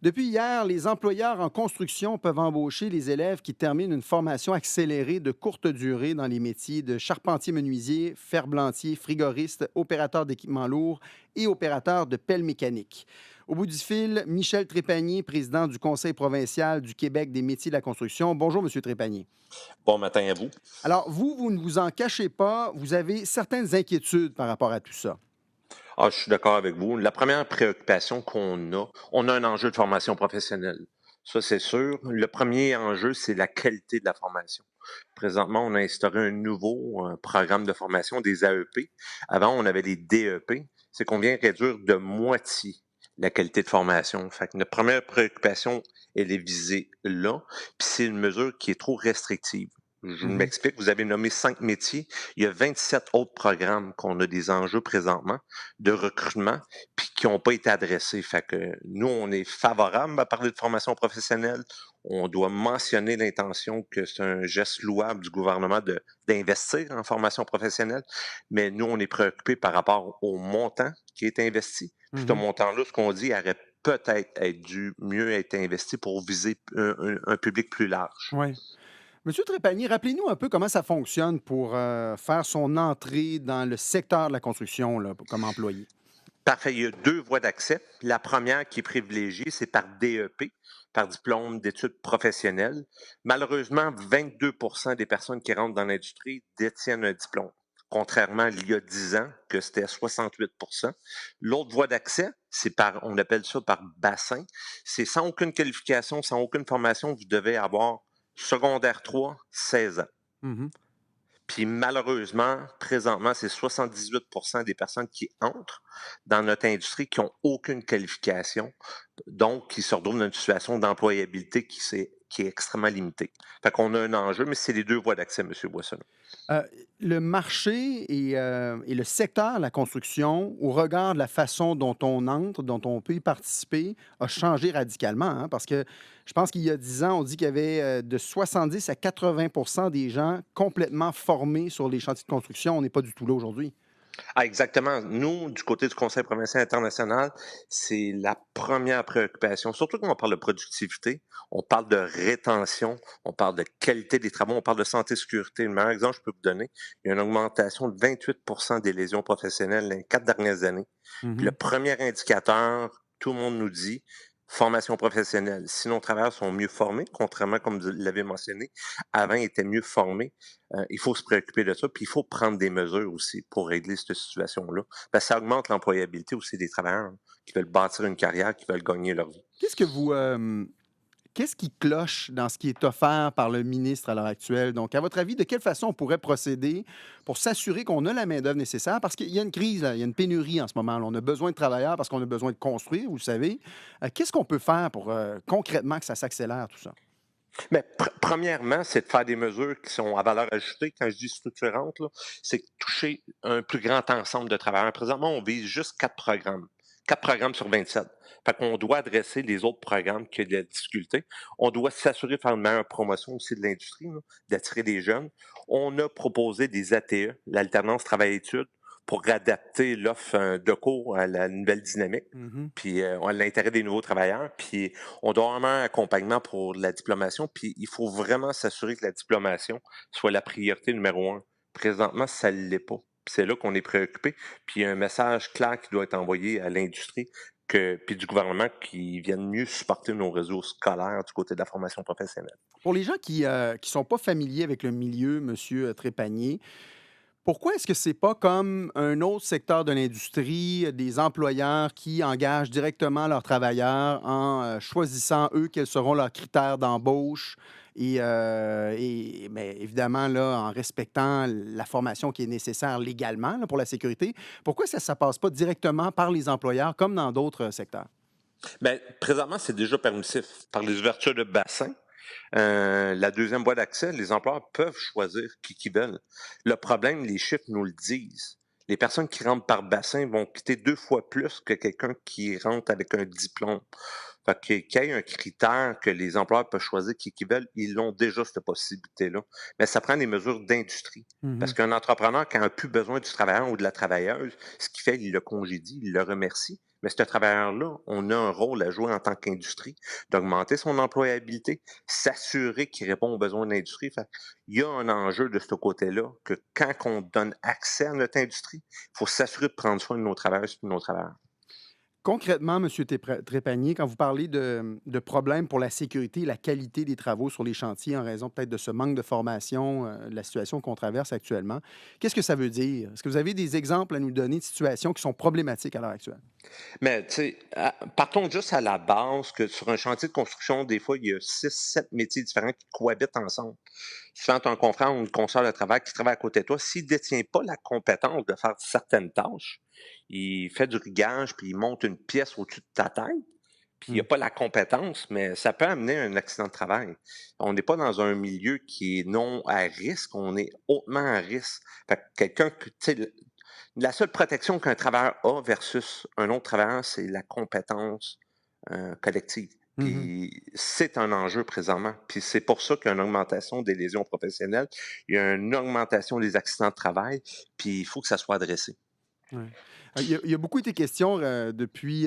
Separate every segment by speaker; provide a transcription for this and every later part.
Speaker 1: Depuis hier, les employeurs en construction peuvent embaucher les élèves qui terminent une formation accélérée de courte durée dans les métiers de charpentier-menuisier, ferblantier, frigoriste, opérateur d'équipements lourds et opérateur de pelle mécanique. Au bout du fil, Michel Trépanier, président du Conseil provincial du Québec des métiers de la construction. Bonjour, Monsieur Trépanier.
Speaker 2: Bon matin à vous.
Speaker 1: Alors, vous ne vous en cachez pas, vous avez certaines inquiétudes par rapport à tout ça.
Speaker 2: Je suis d'accord avec vous. La première préoccupation on a un enjeu de formation professionnelle. Ça, c'est sûr. Le premier enjeu, c'est la qualité de la formation. Présentement, on a instauré un nouveau programme de formation, des AEP. Avant, on avait des DEP. C'est qu'on vient réduire de moitié la qualité de formation. Fait que notre première préoccupation, elle est visée là. Puis c'est une mesure qui est trop restrictive. Je
Speaker 1: Mhm.
Speaker 2: m'explique, vous avez nommé 5 métiers. Il y a 27 autres programmes qu'on a des enjeux présentement de recrutement, puis qui n'ont pas été adressés. Fait que nous, on est favorable à parler de formation professionnelle. On doit mentionner l'intention que c'est un geste louable du gouvernement d'investir en formation professionnelle, mais nous, on est préoccupés par rapport au montant qui est investi. Puis ce
Speaker 1: Mhm.
Speaker 2: montant-là, ce qu'on dit, aurait peut-être être dû mieux être investi pour viser un public plus large.
Speaker 1: Oui. Monsieur Trépanier, rappelez-nous un peu comment ça fonctionne pour faire son entrée dans le secteur de la construction là, comme employé.
Speaker 2: Parfait. Il y a deux voies d'accès. La première qui est privilégiée, c'est par DEP, par diplôme d'études professionnelles. Malheureusement, 22 des personnes qui rentrent dans l'industrie détiennent un diplôme, contrairement à il y a 10 ans, que c'était 68. L'autre voie d'accès, c'est par, on appelle ça par bassin. C'est sans aucune qualification, sans aucune formation, vous devez avoir secondaire 3, 16 ans.
Speaker 1: Mhm.
Speaker 2: Puis malheureusement, présentement, c'est 78 des personnes qui entrent dans notre industrie qui ont aucune qualification, donc qui se retrouvent dans une situation d'employabilité qui est extrêmement limitée. Fait qu'on a un enjeu, mais c'est les deux voies d'accès, M. Boissonneau.
Speaker 1: Euh, le marché et le secteur de la construction, au regard de la façon dont on entre, dont on peut y participer, a changé radicalement. Hein, parce que je pense qu'il y a 10 ans, on dit qu'il y avait de 70 à 80 des gens complètement formés sur les chantiers de construction. On n'est pas du tout là aujourd'hui.
Speaker 2: Exactement. Nous, du côté du Conseil provincial international, c'est la première préoccupation. Surtout quand on parle de productivité, on parle de rétention, on parle de qualité des travaux, on parle de santé-sécurité. Le meilleur exemple que je peux vous donner, il y a une augmentation de 28 des lésions professionnelles dans les 4 dernières années. Puis le
Speaker 1: Mhm.
Speaker 2: premier indicateur, tout le monde nous dit, formation professionnelle. Si nos travailleurs sont mieux formés, contrairement, comme vous l'avez mentionné, avant, ils étaient mieux formés, il faut se préoccuper de ça, puis il faut prendre des mesures aussi pour régler cette situation-là. Parce que ça augmente l'employabilité aussi des travailleurs qui veulent bâtir une carrière, qui veulent gagner leur vie.
Speaker 1: Qu'est-ce que vous, qu'est-ce qui cloche dans ce qui est offert par le ministre à l'heure actuelle? Donc, à votre avis, de quelle façon on pourrait procéder pour s'assurer qu'on a la main-d'œuvre nécessaire? Parce qu'il y a une crise, là, il y a une pénurie en ce moment. Là. On a besoin de travailleurs parce qu'on a besoin de construire, vous le savez. Qu'est-ce qu'on peut faire pour concrètement que ça s'accélère, tout ça?
Speaker 2: Mais premièrement, c'est de faire des mesures qui sont à valeur ajoutée. Quand je dis structurante, là, c'est de toucher un plus grand ensemble de travailleurs. Présentement, on vise juste 4 programmes. 4 programmes sur 27. Fait qu'on doit adresser les autres programmes qui ont de la difficulté. On doit s'assurer de faire une meilleure promotion aussi de l'industrie, là, d'attirer des jeunes. On a proposé des ATE, l'alternance travail-études, pour adapter l'offre de cours à la nouvelle dynamique,
Speaker 1: Mhm.
Speaker 2: puis à l'intérêt des nouveaux travailleurs. Puis on doit avoir un accompagnement pour la diplomation, puis il faut vraiment s'assurer que la diplomation soit la priorité numéro un. Présentement, ça ne l'est pas. Puis c'est là qu'on est préoccupé. Puis il y a un message clair qui doit être envoyé à l'industrie puis du gouvernement qui viennent mieux supporter nos réseaux scolaires du côté de la formation professionnelle.
Speaker 1: Pour les gens qui ne sont pas familiers avec le milieu, Monsieur Trépanier, pourquoi est-ce que c'est pas comme un autre secteur de l'industrie, des employeurs qui engagent directement leurs travailleurs en choisissant, eux, quels seront leurs critères d'embauche mais évidemment, là, en respectant la formation qui est nécessaire légalement là, pour la sécurité? Pourquoi ça ne passe pas directement par les employeurs comme dans d'autres secteurs?
Speaker 2: Ben, présentement, c'est déjà permissif par les ouvertures de bassins. La deuxième voie d'accès, les employeurs peuvent choisir qui veulent. Le problème, les chiffres nous le disent. Les personnes qui rentrent par bassin vont quitter 2 fois plus que quelqu'un qui rentre avec un diplôme. Fait qu'il y ait un critère que les employeurs peuvent choisir qui veulent, ils ont déjà cette possibilité-là. Mais ça prend des mesures d'industrie. Parce
Speaker 1: Mhm.
Speaker 2: qu'un entrepreneur qui n'a plus besoin du travailleur ou de la travailleuse, ce qu'il fait, il le congédie, il le remercie, Mais ce travailleur-là, on a un rôle à jouer en tant qu'industrie, d'augmenter son employabilité, s'assurer qu'il répond aux besoins de l'industrie. Fait il y a un enjeu de ce côté-là que quand on donne accès à notre industrie, il faut s'assurer de prendre soin de nos travailleurs et de nos travailleurs.
Speaker 1: Concrètement, M. Trépanier, quand vous parlez de problèmes pour la sécurité et la qualité des travaux sur les chantiers en raison peut-être de ce manque de formation, de la situation qu'on traverse actuellement, qu'est-ce que ça veut dire? Est-ce que vous avez des exemples à nous donner de situations qui sont problématiques à l'heure actuelle?
Speaker 2: Mais tu sais, partons juste à la base que sur un chantier de construction, des fois, il y a 6, 7 métiers différents qui cohabitent ensemble. Souvent, tu as un confrère ou une consoeur de travail qui travaille à côté de toi. S'il ne détient pas la compétence de faire certaines tâches, il fait du rigage, puis il monte une pièce au-dessus de ta tête, puis il n'a
Speaker 1: Mmh.
Speaker 2: pas la compétence, mais ça peut amener un accident de travail. On n'est pas dans un milieu qui est non à risque, on est hautement à risque. Fait que quelqu'un que, tu sais, la seule protection qu'un travailleur a versus un autre travailleur, c'est la compétence collective.
Speaker 1: Mmh.
Speaker 2: Puis c'est un enjeu présentement. Puis c'est pour ça qu'il y a une augmentation des lésions professionnelles, il y a une augmentation des accidents de travail, puis il faut que ça soit adressé.
Speaker 1: Ouais. Il y a beaucoup été question, depuis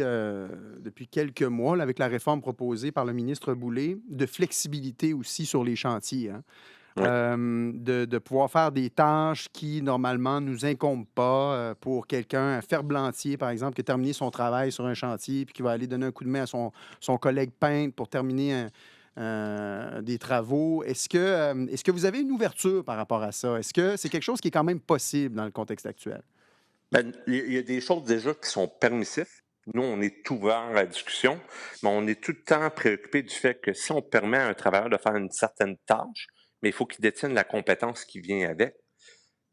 Speaker 1: quelques mois, là, avec la réforme proposée par le ministre Boulay, de flexibilité aussi sur les chantiers, hein.
Speaker 2: Oui.
Speaker 1: De pouvoir faire des tâches qui, normalement, nous incombent pas, pour quelqu'un, un ferblantier, par exemple, qui a terminé son travail sur un chantier puis qui va aller donner un coup de main à son collègue peintre pour terminer des travaux. Est-ce que vous avez une ouverture par rapport à ça? Est-ce que c'est quelque chose qui est quand même possible dans le contexte actuel?
Speaker 2: Ben, il y a des choses déjà qui sont permissifs. Nous, on est ouvert à la discussion, mais on est tout le temps préoccupé du fait que si on permet à un travailleur de faire une certaine tâche, mais il faut qu'il détienne la compétence qui vient avec.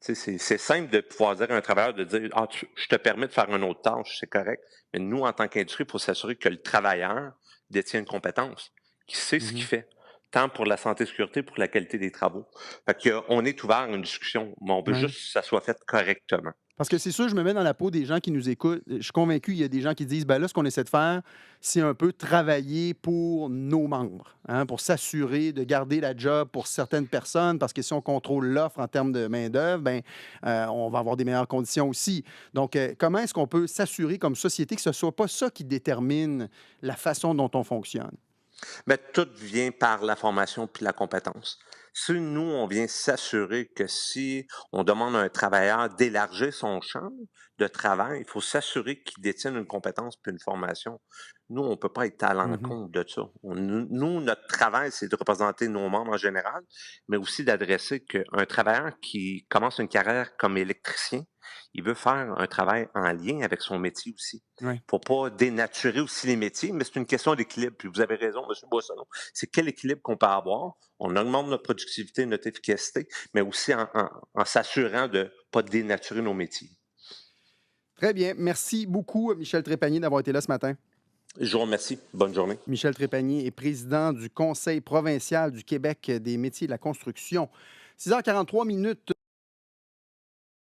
Speaker 2: Tu sais, c'est simple de pouvoir dire à un travailleur de dire: «Ah, je te permets de faire une autre tâche, c'est correct». Mais nous, en tant qu'industrie, il faut s'assurer que le travailleur détient une compétence, qu'il sait ce qu'il
Speaker 1: Mmh.
Speaker 2: fait, tant pour la santé et sécurité, pour la qualité des travaux. Fait que, on est ouvert à une discussion, mais on veut
Speaker 1: Ouais.
Speaker 2: juste que ça soit fait correctement.
Speaker 1: Parce que c'est sûr, je me mets dans la peau des gens qui nous écoutent. Je suis convaincu, il y a des gens qui disent, ben là, ce qu'on essaie de faire, c'est un peu travailler pour nos membres, hein, pour s'assurer de garder la job pour certaines personnes, parce que si on contrôle l'offre en termes de main-d'œuvre, ben, on va avoir des meilleures conditions aussi. Donc, comment est-ce qu'on peut s'assurer comme société que ce ne soit pas ça qui détermine la façon dont on fonctionne?
Speaker 2: Mais tout vient par la formation puis la compétence. Si nous, on vient s'assurer que si on demande à un travailleur d'élargir son champ de travail, il faut s'assurer qu'il détienne une compétence puis une formation. Nous, on ne peut pas être à
Speaker 1: Mhm.
Speaker 2: l'encontre de ça. Nous, notre travail, c'est de représenter nos membres en général, mais aussi d'adresser qu'un travailleur qui commence une carrière comme électricien, il veut faire un travail en lien avec son métier aussi.
Speaker 1: Ouais.
Speaker 2: Faut pas dénaturer aussi les métiers, mais c'est une question d'équilibre. Puis vous avez raison, M. Boissonneau. C'est quel équilibre qu'on peut avoir? On augmente notre productivité, notre efficacité, mais aussi en s'assurant de ne pas dénaturer nos métiers.
Speaker 1: Très bien. Merci beaucoup, Michel Trépanier, d'avoir été là ce matin.
Speaker 2: Je vous remercie. Bonne journée.
Speaker 1: Michel Trépanier est président du Conseil provincial du Québec des métiers de la construction. 6h43 minutes.